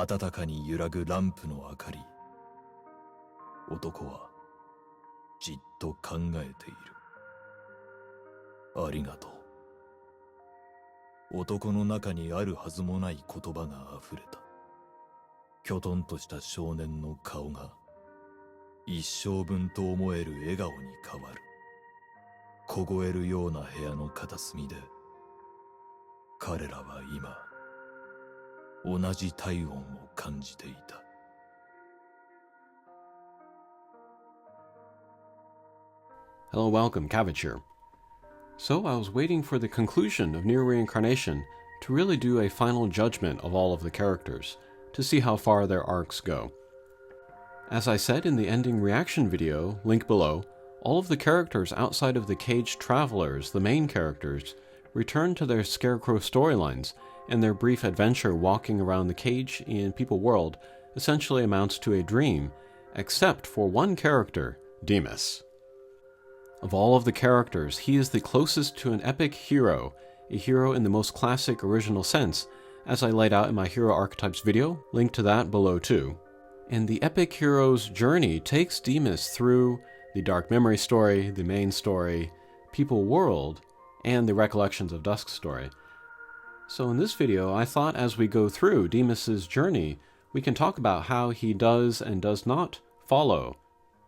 暖かに揺らぐランプの明かり。男はじっと考えている。ありがとう。男の中にあるはずもない言葉があふれた。きょとんとした少年の顔が一生分と思える笑顔に変わる。凍えるような部屋の片隅で彼らは今同じ体温を感じていた。Hello, welcome, Kavich here. So I was waiting for the conclusion of Nier Reincarnation to really do a final judgment of all of the characters, to see how far their arcs go. As I said in the ending reaction video, link below, all of the characters outside of the caged travelers, the main characters, return to their Scarecrow storylines, and their brief adventure walking around the cage in People World essentially amounts to a dream, except for one character, Dimos. Of all of the characters, he is the closest to an epic hero, a hero in the most classic original sense, as I laid out in my Hero Archetypes video, link to that below too. And the epic hero's journey takes Dimos through the Dark Memory story, the main story, People World, and the Recollections of Dusk story. So in this video, I thought as we go through Dimos' journey, we can talk about how he does and does not follow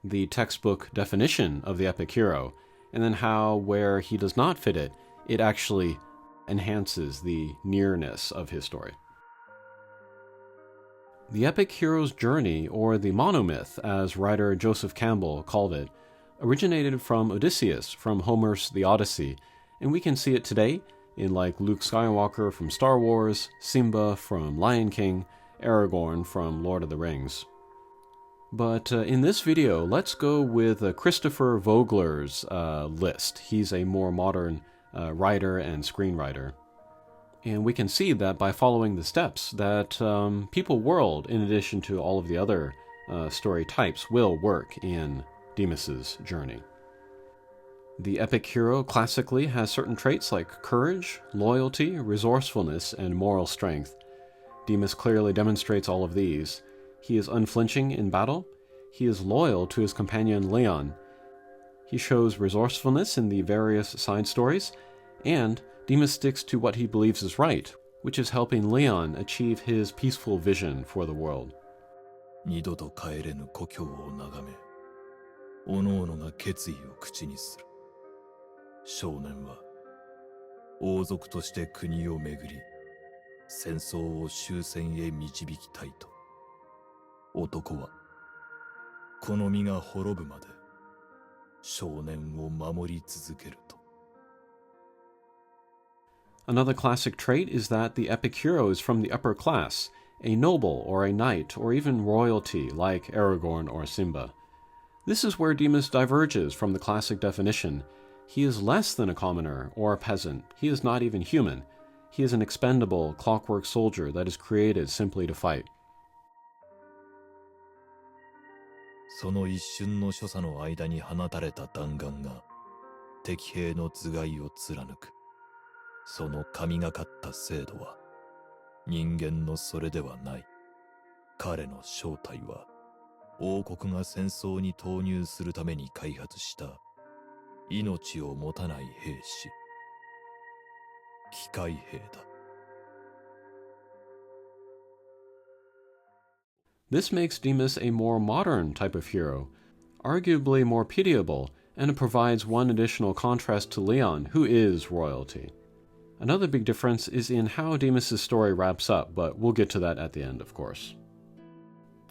the textbook definition of the epic hero, and then how, where he does not fit it, it actually enhances the nearness of his story. The epic hero's journey, or the monomyth, as writer Joseph Campbell called it, originated from Odysseus from Homer's The Odyssey, and we can see it today in like Luke Skywalker from Star Wars, Simba from Lion King, Aragorn from Lord of the Rings. But in this video, let's go with Christopher Vogler's list. He's a more modern writer and screenwriter. And we can see that by following the steps that People World, in addition to all of the other story types, will work in Dimos' journey. The epic hero classically has certain traits like courage, loyalty, resourcefulness, and moral strength. Dimos clearly demonstrates all of these. He is unflinching in battle. He is loyal to his companion Leon. He shows resourcefulness in the various side stories, and Dimos sticks to what he believes is right, which is helping Leon achieve his peaceful vision for the world. 二度と帰れぬ故郷を眺め、おのおのが決意を口にする。少年は王族として国を巡り、戦争を終戦へ導きたいと。男はこの身が滅ぶまで少年を守り続けると。Another classic trait is that the epic hero is from the upper class, a noble or a knight or even royalty like Aragorn or Simba. This is where Dimos diverges from the classic definition. He is less than a commoner or a peasant. He is not even human. He is an expendable clockwork soldier that is created simply to fight. その一瞬の所作の間に放たれた弾丸が敵兵の頭蓋を貫く。その神がかった制度は人間のそれではない。彼の正体は王国が戦争に投入するために開発した命を持たない兵士、機械兵だ。This makes Dimos a more modern type of hero, arguably more pitiable, and it provides one additional contrast to Leon, who is royalty. Another big difference is in how Dimos' story wraps up, but we'll get to that at the end, of course.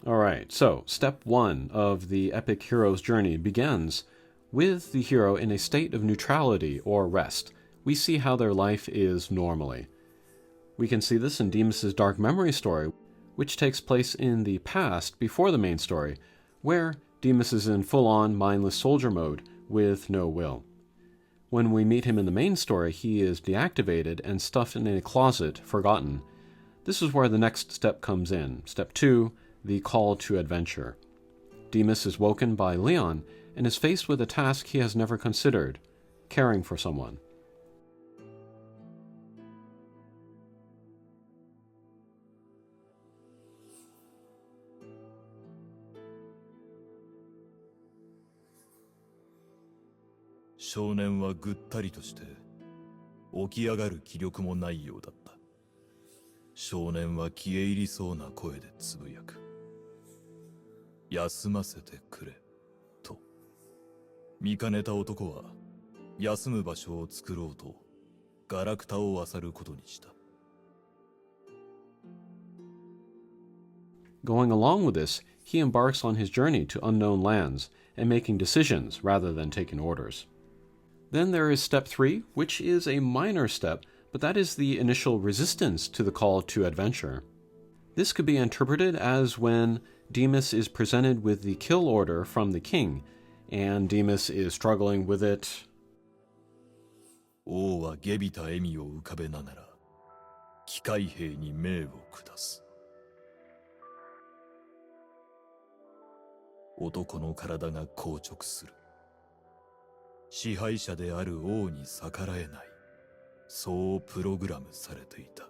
Alright, so step 1 of the epic hero's journey begins with the hero in a state of neutrality or rest. We see how their life is normally. We can see this in Dimos' Dark Memory story, which takes place in the past before the main story, where Dimos is in full-on mindless soldier mode with no will. When we meet him in the main story, he is deactivated and stuffed in a closet, forgotten. This is where the next step comes in. Step 2, the call to adventure. Dimos is woken by Leon and is faced with a task he has never considered, caring for someone. 少年はぐったりとして起き上がる気力もないようだった。少年は消え入りそうな声でつぶやく。休ませてくれ、と。見かねた男は休む場所を作ろうとガラクタを漁ることにした。Going along with this, he embarks on his journey to unknown lands and making decisions rather than taking orders. Then there is step 3, which is a minor step, but that is the initial resistance to the call to adventure. This could be interpreted as when Dimos is presented with the kill order from the king, and Dimos is struggling with it. 王は下びた笑みを浮かべながら機械兵に命を下す。男の体が硬直する。支配者である王に逆らえない。そうプログラムされていた。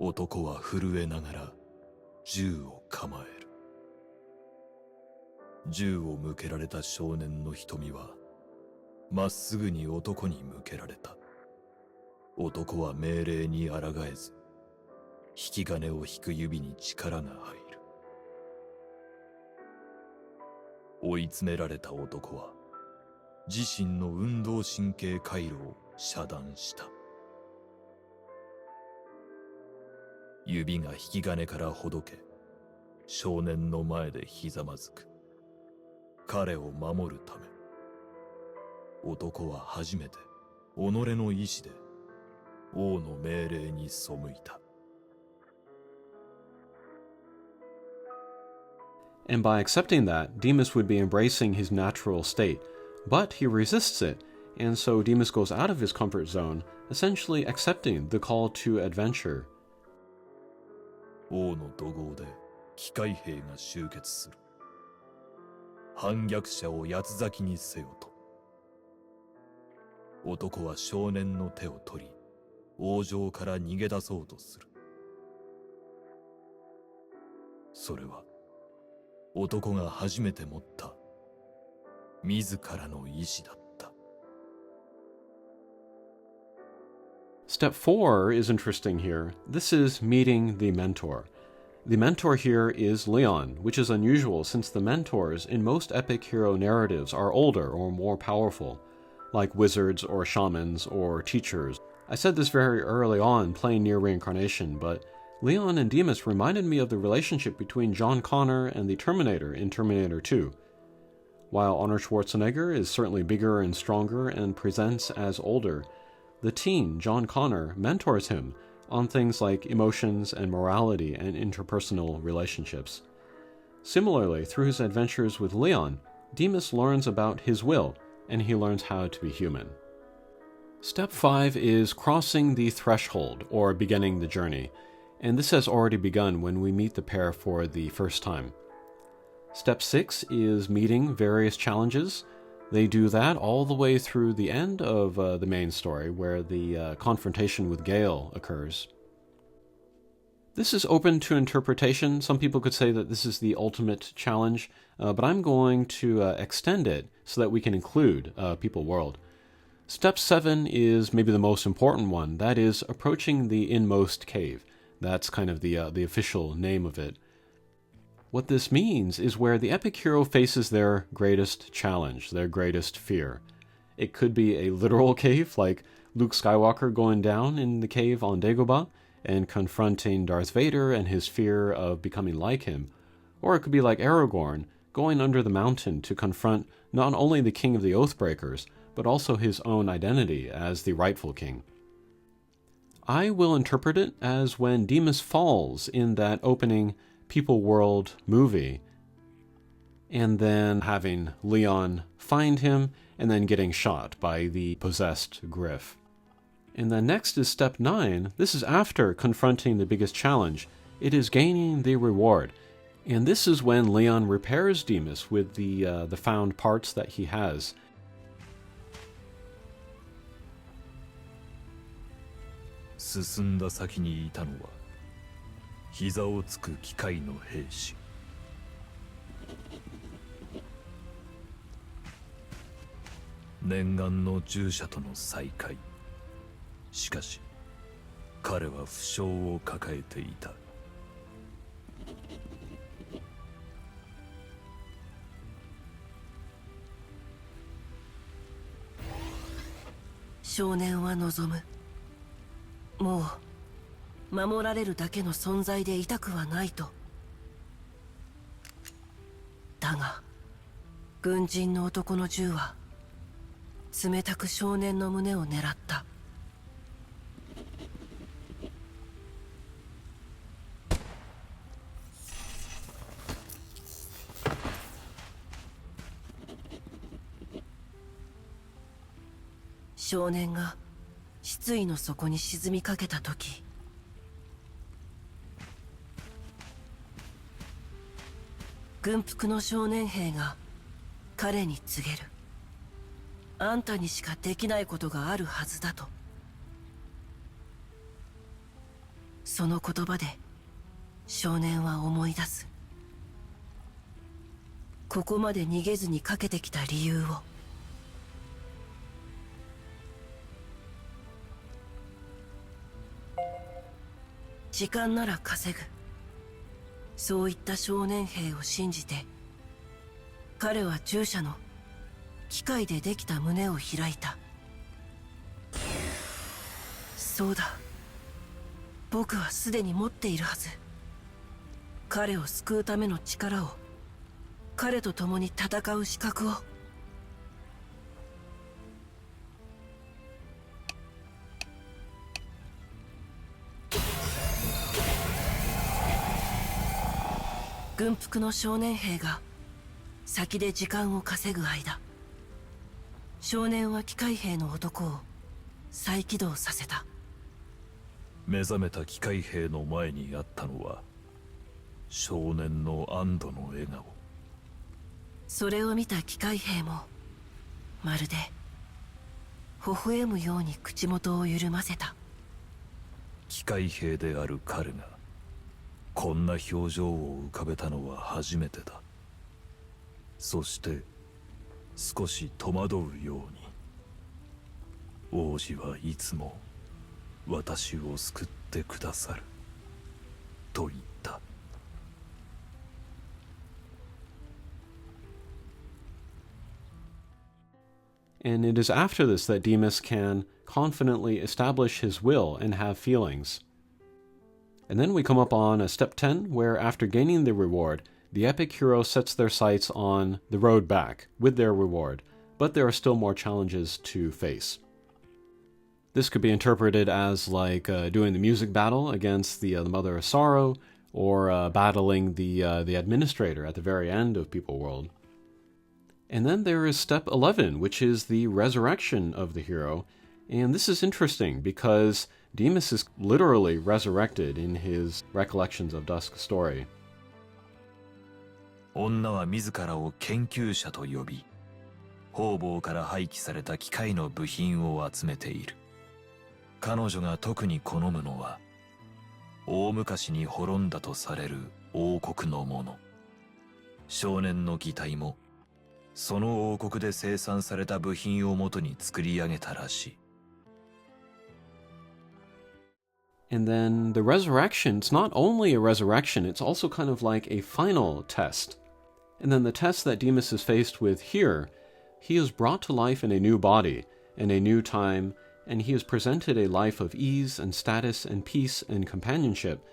男は震えながら銃を構える。銃を向けられた少年の瞳はまっすぐに男に向けられた。男は命令に抗えず、引き金を引く指に力が入る。追い詰められた男は自身の運動神経回路を遮断した。指が引き金からほどけ、少年の前でひざまずく。彼を守るため、男は初めて己の意志で王の命令に背いた。And by accepting that, Dimos would be embracing his natural state, but he resists it, and so Dimos goes out of his comfort zone, essentially accepting the call to adventure. 王の怒号で機械兵が集結する。反逆者を八つ裂きにせよと。男は少年の手を取り、王城から逃げ出そうとする。それは男が初めて持った自らの意志だった。Step 4 is interesting here. This is meeting the mentor. The mentor here is Leon, which is unusual since the mentors in most epic hero narratives are older or more powerful, like wizards or shamans or teachers. I said this very early on playing Nier Reincarnation, but Leon and Dimos reminded me of the relationship between John Connor and the Terminator in Terminator 2. While Arnold Schwarzenegger is certainly bigger and stronger and presents as older, the teen, John Connor, mentors him on things like emotions and morality and interpersonal relationships. Similarly, through his adventures with Leon, Dimos learns about his will, and he learns how to be human. Step 5 is crossing the threshold, or beginning the journey, and this has already begun when we meet the pair for the first time. Step 6 is meeting various challenges. They do that all the way through the end of the main story, where the confrontation with Gale occurs. This is open to interpretation. Some people could say that this is the ultimate challenge, but I'm going to extend it so that we can include People World. Step 7 is maybe the most important one. That is approaching the inmost cave. That's kind of the official name of it. What this means is where the epic hero faces their greatest challenge, their greatest fear. It could be a literal cave, like Luke Skywalker going down in the cave on Dagobah and confronting Darth Vader and his fear of becoming like him. Or it could be like Aragorn, going under the mountain to confront not only the king of the Oathbreakers, but also his own identity as the rightful king. I will interpret it as when Dimos falls in that opening People World movie, and then having Leon find him, and then getting shot by the possessed Griff. And then next is step 9. This is after confronting the biggest challenge. It is gaining the reward. And this is when Leon repairs Dimos with the found parts that he has. 進んだ先にいたのは膝をつく機械の兵士。念願の従者との再会。しかし彼は負傷を抱えていた。少年は望む。もう守られるだけの存在でいたくはないと。だが軍人の男の銃は冷たく少年の胸を狙った。少年が失意の底に沈みかけた時、軍服の少年兵が彼に告げる。あんたにしかできないことがあるはずだと。その言葉で少年は思い出す。ここまで逃げずにかけてきた理由を。時間なら稼ぐ。そういった少年兵を信じて、彼は従者の機械でできた胸を開いた。そうだ、僕はすでに持っているはず。彼を救うための力を、彼と共に戦う資格を。軍服の少年兵が先で時間を稼ぐ間、少年は機械兵の男を再起動させた。目覚めた機械兵の前にあったのは少年の安堵の笑顔。それを見た機械兵もまるで微笑むように口元を緩ませた。機械兵である彼がこんな表情を浮かべたのは初めてだ。そして少し戸惑うように、王子はいつも私を救ってくださると言った。And it is after this that Dimos can confidently establish his will and have feelings. And then we come up on step 10, where after gaining the reward, the epic hero sets their sights on the road back with their reward, but there are still more challenges to face. This could be interpreted as like doing the music battle against the Mother of Sorrow, or battling the administrator at the very end of People World. And then there is step 11, which is the resurrection of the hero. And this is interesting because Dimos is literally resurrected in his Recollections of Dusk story. 女は自らを研究者と呼び、方々から廃棄された機械の部品を集めている。彼女が特に好むのは、大昔に滅んだとされる王国のもの。少年の擬態も、その王国で生産された部品をもとに作り上げたらしい。And then the resurrection, it's not only a resurrection, it's also kind of like a final test. And then the test that Dimos is faced with here, he is brought to life in a new body, in a new time, and he is presented a life of ease and status and peace and companionship.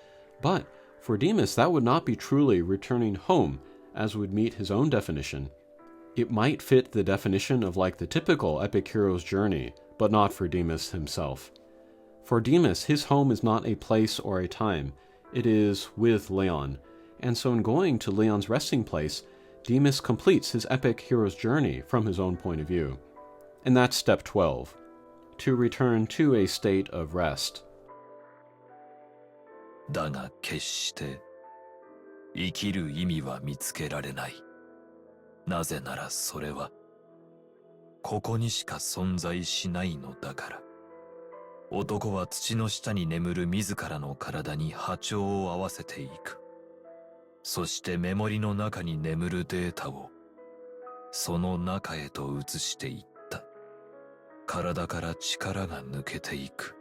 But for Dimos, that would not be truly returning home, as would meet his own definition. It might fit the definition of like the typical epic hero's journey, but not for Dimos himself. For Dimos, his home is not a place or a time, it is with Leon. And so in going to Leon's resting place, Dimos completes his epic hero's journey from his own point of view. And that's step 12, to return to a state of rest. だが決して生きる意味は見つけられない。なぜならそれはここにしか存在しないのだから。男は土の下に眠る自らの体に波長を合わせていく。そしてメモリの中に眠るデータをその中へと移していった。体から力が抜けていく。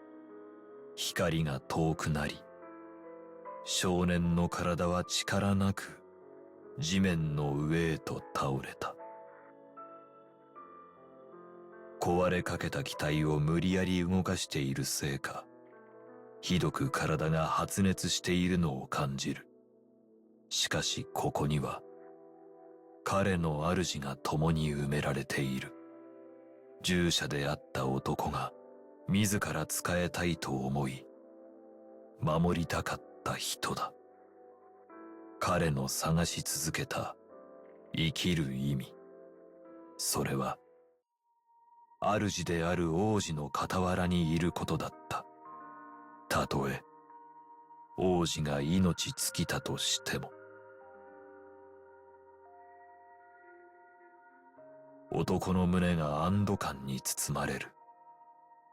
光が遠くなり、少年の体は力なく地面の上へと倒れた。壊れかけた機体を無理やり動かしているせいか、ひどく体が発熱しているのを感じる。しかしここには彼の主が共に埋められている。従者であった男が自ら仕えたいと思い守りたかった人だ。彼の探し続けた生きる意味、それは主である王子の傍らにいることだった。たとえ王子が命尽きたとしても。男の胸が安堵感に包まれる。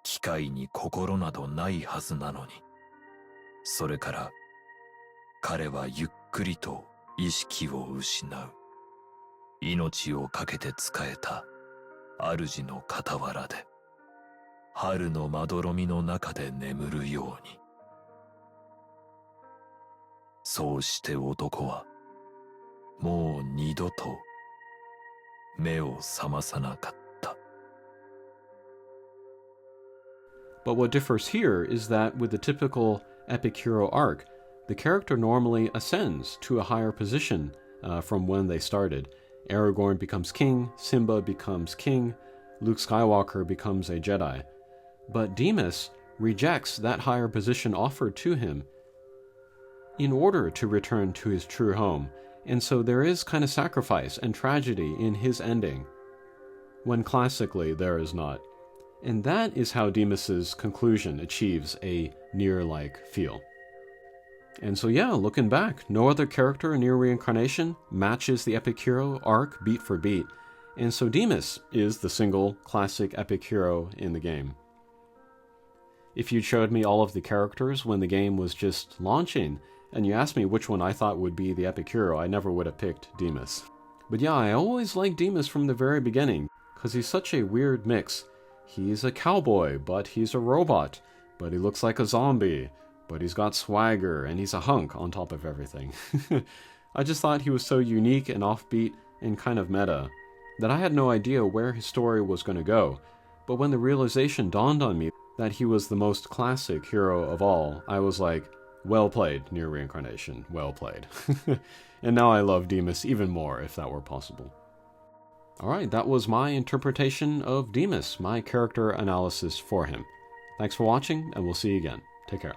機械に心などないはずなのに。それから彼はゆっくりと意識を失う。命を懸けて仕えた主の傍らで、春のまどろみの中で眠るように。そうして男はもう二度と目を覚まさなかった。 But what differs here is that with the typical epic hero arc, the character normally ascends to a higher position from when they started. Aragorn becomes king, Simba becomes king, Luke Skywalker becomes a Jedi. But Dimos rejects that higher position offered to him in order to return to his true home, and so there is kind of sacrifice and tragedy in his ending, when classically there is not. And that is how Dimos' conclusion achieves a Nier-like feel. And so yeah, looking back, no other character in Nier Reincarnation matches the epic hero arc beat for beat, and so Dimos is the single classic epic hero in the game. If you showed me all of the characters when the game was just launching, and you asked me which one I thought would be the epic hero, I never would have picked Dimos. But yeah, I always liked Dimos from the very beginning, because he's such a weird mix. He's a cowboy, but he's a robot, but he looks like a zombie, but he's got swagger, and he's a hunk on top of everything. I just thought he was so unique and offbeat and kind of meta, that I had no idea where his story was going to go. But when the realization dawned on me that he was the most classic hero of all, I was like, well played, Nier Reincarnation, well played. And now I love Dimos even more, if that were possible. Alright, that was my interpretation of Dimos, my character analysis for him. Thanks for watching, and we'll see you again. Take care.